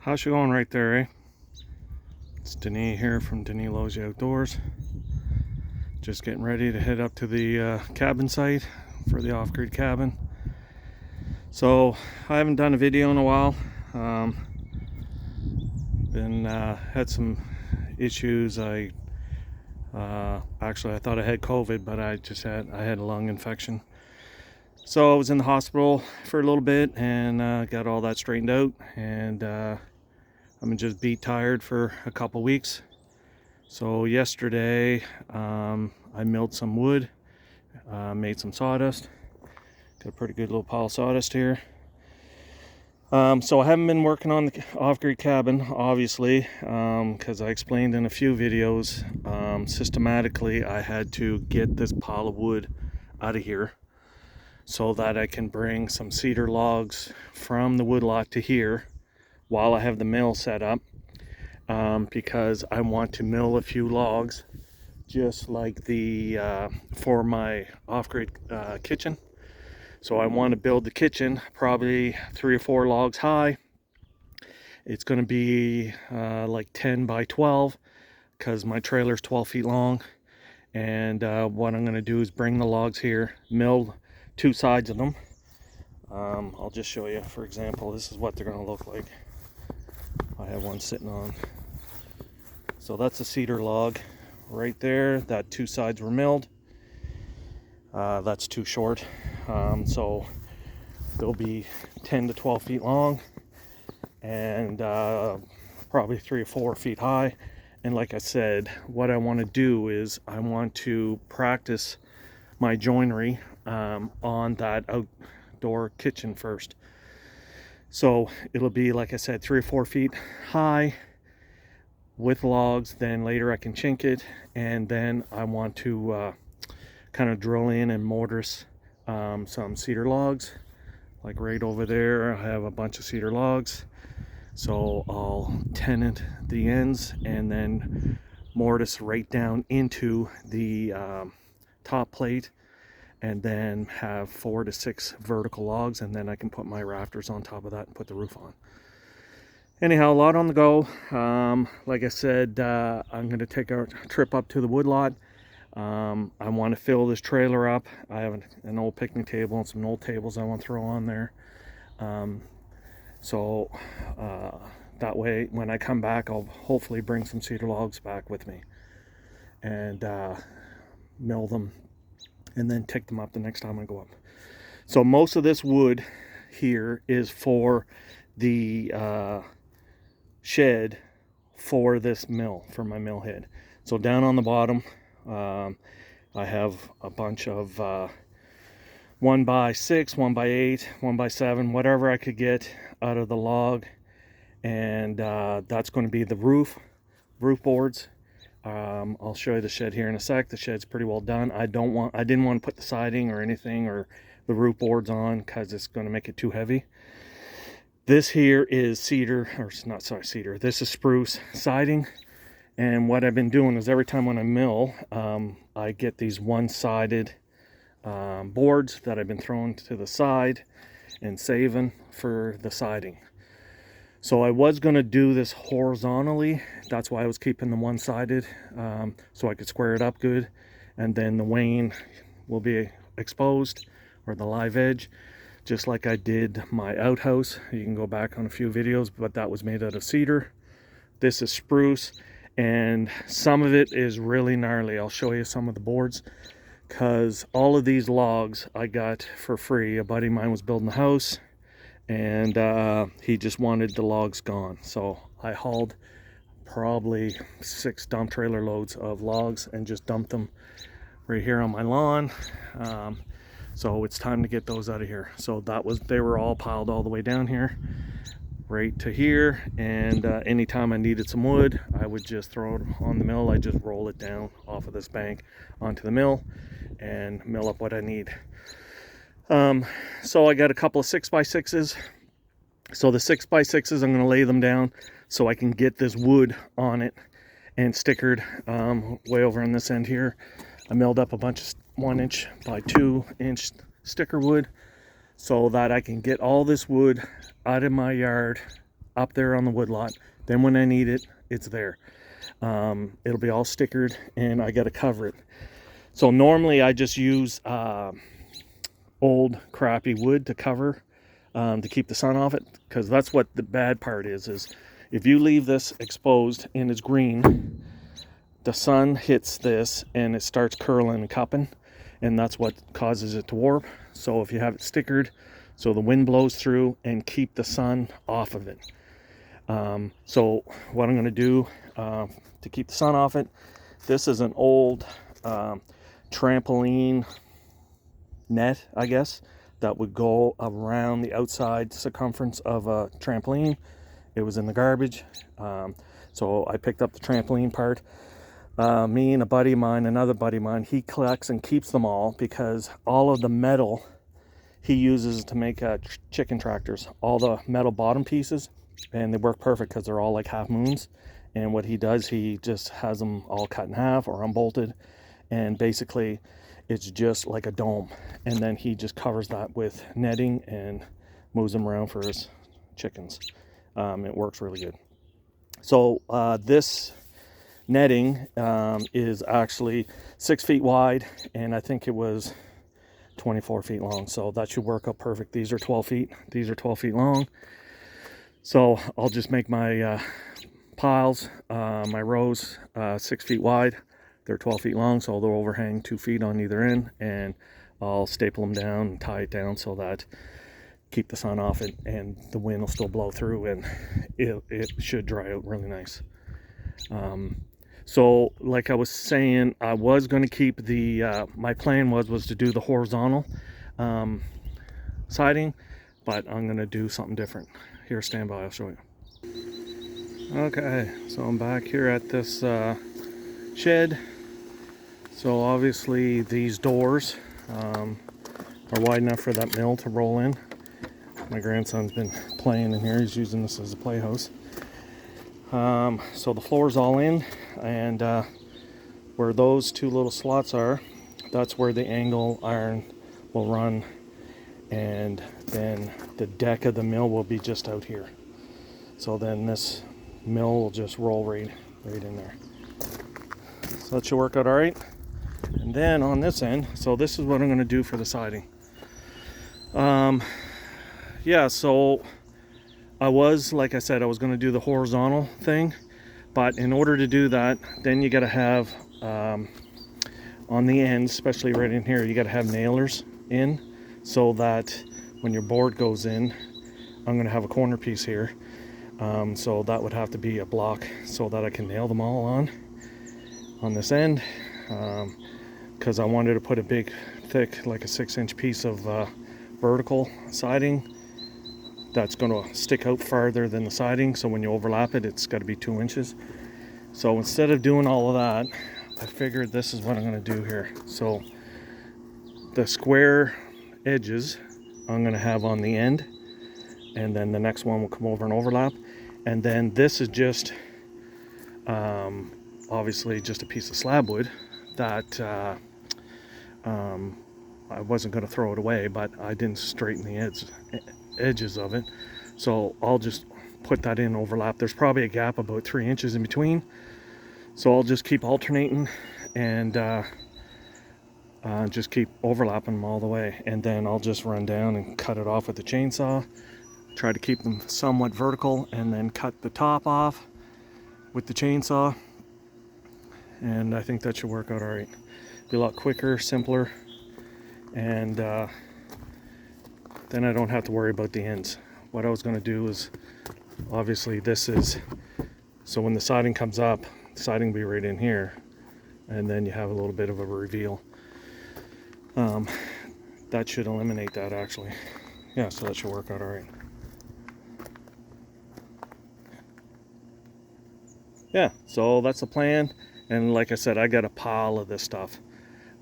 How's you going right there, eh? It's Denis here from Denis Logie Outdoors. Just getting ready to head up to the cabin site for the off-grid cabin. So I haven't done a video in a while. Had some issues. Actually I thought I had COVID, but I had a lung infection. So I was in the hospital for a little bit and got all that straightened out, and I'm just beat tired for a couple weeks. So yesterday I milled some wood, made some sawdust. Got a pretty good little pile of sawdust here. So I haven't been working on the off-grid cabin, obviously, because I explained in a few videos, systematically I had to get this pile of wood out of here so that I can bring some cedar logs from the woodlot to here while I have the mill set up, because I want to mill a few logs just like the for my off-grid kitchen. So I want to build the kitchen probably 3 or 4 logs high. It's going to be like 10 by 12 because my trailer is 12 feet long. And what I'm going to do is bring the logs here, mill 2 sides of them. I'll just show you. For example, this is what they're going to look like. I have one sitting on. So that's a cedar log right there. That 2 sides were milled. That's too short. So they'll be 10 to 12 feet long and probably 3 or 4 feet high. And like I said, what I want to do is I want to practice my joinery on that outdoor kitchen first. So it'll be, like I said, 3 or 4 feet high with logs. Then later I can chink it, and then I want to kind of drill in and mortise some cedar logs. Like right over there I have a bunch of cedar logs, so I'll tenant the ends and then mortise right down into the top plate, and then have 4 to 6 vertical logs, and then I can put my rafters on top of that and put the roof on. Anyhow, a lot on the go. Like I said, I'm going to take a trip up to the woodlot. I want to fill this trailer up. I have an old picnic table and some old tables I want to throw on there. So that way when I come back, I'll hopefully bring some cedar logs back with me and mill them and then take them up the next time I go up. So most of this wood here is for the shed for this mill, for my mill head. So down on the bottom, I have a bunch of 1 by 6, 1 by 8, 1 by 7, whatever I could get out of the log, and that's going to be the roof boards. I'll show you the shed here in a sec. The shed's pretty well done. I didn't want to put the siding or anything or the roof boards on because it's going to make it too heavy. This here is cedar, or not, sorry, cedar. This is spruce siding. And what I've been doing is every time when I mill, I get these one-sided boards that I've been throwing to the side and saving for the siding. So I was going to do this horizontally. That's why I was keeping them one-sided, so I could square it up good. And then the wane will be exposed, or the live edge, just like I did my outhouse. You can go back on a few videos, but that was made out of cedar. This is spruce. And some of it is really gnarly. I'll show you some of the boards, because all of these logs I got for free. A buddy of mine was building a house, and he just wanted the logs gone. So I hauled probably 6 dump trailer loads of logs and just dumped them right here on my lawn. So it's time to get those out of here. So they were all piled all the way down here, right to here, and anytime I needed some wood, I would just throw it on the mill. I just roll it down off of this bank onto the mill and mill up what I need. So I got a couple of 6x6s. So the 6x6s, I'm going to lay them down so I can get this wood on it and stickered. Way over on this end here, I milled up a bunch of 1 inch by 2 inch sticker wood so that I can get all this wood out of my yard up there on the woodlot. Then when I need it, it's there. It'll be all stickered, and I got to cover it. So normally I just use old crappy wood to cover, to keep the sun off it, because that's what the bad part is if you leave this exposed and it's green, the sun hits this and it starts curling and cupping, and that's what causes it to warp. So if you have it stickered, so the wind blows through and keep the sun off of it. So what I'm going to do to keep the sun off it, this is an old trampoline net, I guess, that would go around the outside circumference of a trampoline. It was in the garbage, so I picked up the trampoline part. Me and a buddy of mine, another buddy of mine, he collects and keeps them all, because all of the metal he uses to make chicken tractors, all the metal bottom pieces, and they work perfect because they're all like half moons. And what he does, he just has them all cut in half or unbolted, and basically it's just like a dome, and then he just covers that with netting and moves them around for his chickens. It works really good. So this netting is actually 6 feet wide, and I think it was 24 feet long, so that should work out perfect. These are 12 feet, these are 12 feet long. So I'll just make my piles, my rows 6 feet wide. They're 12 feet long, so they'll overhang 2 feet on either end, and I'll staple them down and tie it down so that keep the sun off it, and the wind will still blow through, and it should dry out really nice. So like I was saying, I was going to keep the my plan was to do the horizontal siding, but I'm going to do something different. Here, stand by, I'll show you. Okay, so I'm back here at this shed. So obviously these doors are wide enough for that mill to roll in. My grandson's been playing in here, he's using this as a playhouse. So the floor's all in, and where those two little slots are, that's where the angle iron will run, and then the deck of the mill will be just out here. So then this mill will just roll right in there. So that should work out all right. And then on this end, so this is what I'm going to do for the siding. Yeah, so I was, like I said, I was going to do the horizontal thing, but in order to do that, then you got to have on the ends, especially right in here, you got to have nailers in, so that when your board goes in, I'm going to have a corner piece here. So that would have to be a block so that I can nail them all on this end, because I wanted to put a big, thick, like a 6-inch piece of vertical siding that's going to stick out farther than the siding, so when you overlap it, it's got to be 2 inches. So instead of doing all of that, I figured this is what I'm going to do here. So the square edges I'm going to have on the end, and then the next one will come over and overlap, and then this is just obviously just a piece of slab wood that I wasn't going to throw it away, but I didn't straighten the edges of it, so I'll just put that in, overlap. There's probably a gap about 3 inches in between, so I'll just keep alternating and just keep overlapping them all the way, and then I'll just run down and cut it off with the chainsaw, try to keep them somewhat vertical, and then cut the top off with the chainsaw, and I think that should work out all right. Be a lot quicker, simpler, and then I don't have to worry about the ends. What I was going to do is, obviously this is, so when the siding comes up, the siding will be right in here, and then you have a little bit of a reveal. That should eliminate that, actually. Yeah, so that should work out all right. Yeah, so that's the plan, and like I said, I got a pile of this stuff.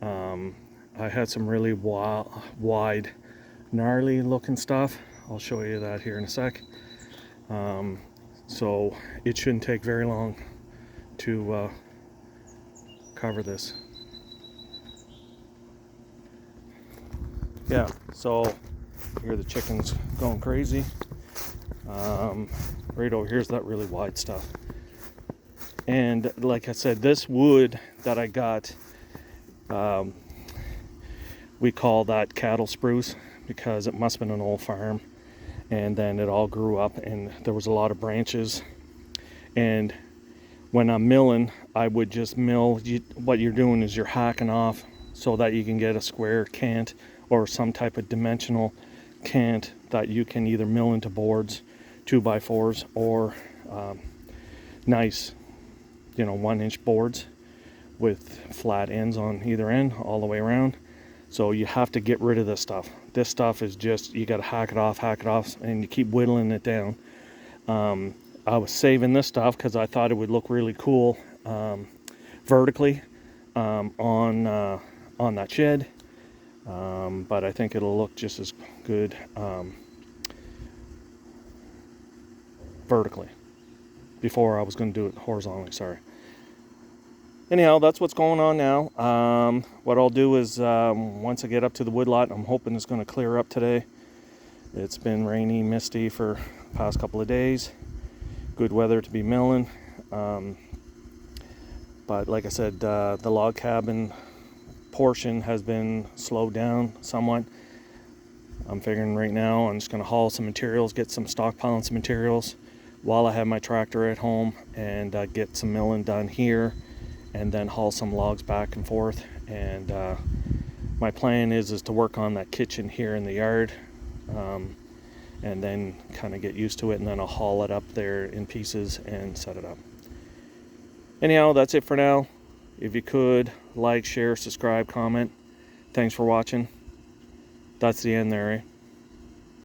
I had some really wide, gnarly looking stuff. I'll show you that here in a sec. So it shouldn't take very long to cover this. Yeah, so here the chickens going crazy. Right over here's that really wide stuff. And like I said, this wood that I got, we call that cattle spruce because it must have been an old farm, and then it all grew up and there was a lot of branches. And when I'm milling, I would just mill, what you're doing is you're hacking off so that you can get a square cant or some type of dimensional cant that you can either mill into boards, 2x4s, or nice 1-inch boards with flat ends on either end all the way around. So you have to get rid of this stuff. This stuff is just, you got to hack it off, and you keep whittling it down. I was saving this stuff because I thought it would look really cool vertically on that shed, but I think it'll look just as good vertically. Before I was going to do it horizontally, sorry. Anyhow, that's what's going on now. What I'll do is once I get up to the woodlot, I'm hoping it's going to clear up today. It's been rainy, misty for the past couple of days. Good weather to be milling. But like I said, the log cabin portion has been slowed down somewhat. I'm figuring right now I'm just going to haul some materials, get some stockpiling some materials while I have my tractor at home, and get some milling done here, and then haul some logs back and forth. And my plan is to work on that kitchen here in the yard, and then kind of get used to it, and then I'll haul it up there in pieces and set it up. Anyhow, that's it for now. If you could like, share, subscribe, comment. Thanks for watching. That's the end there, eh?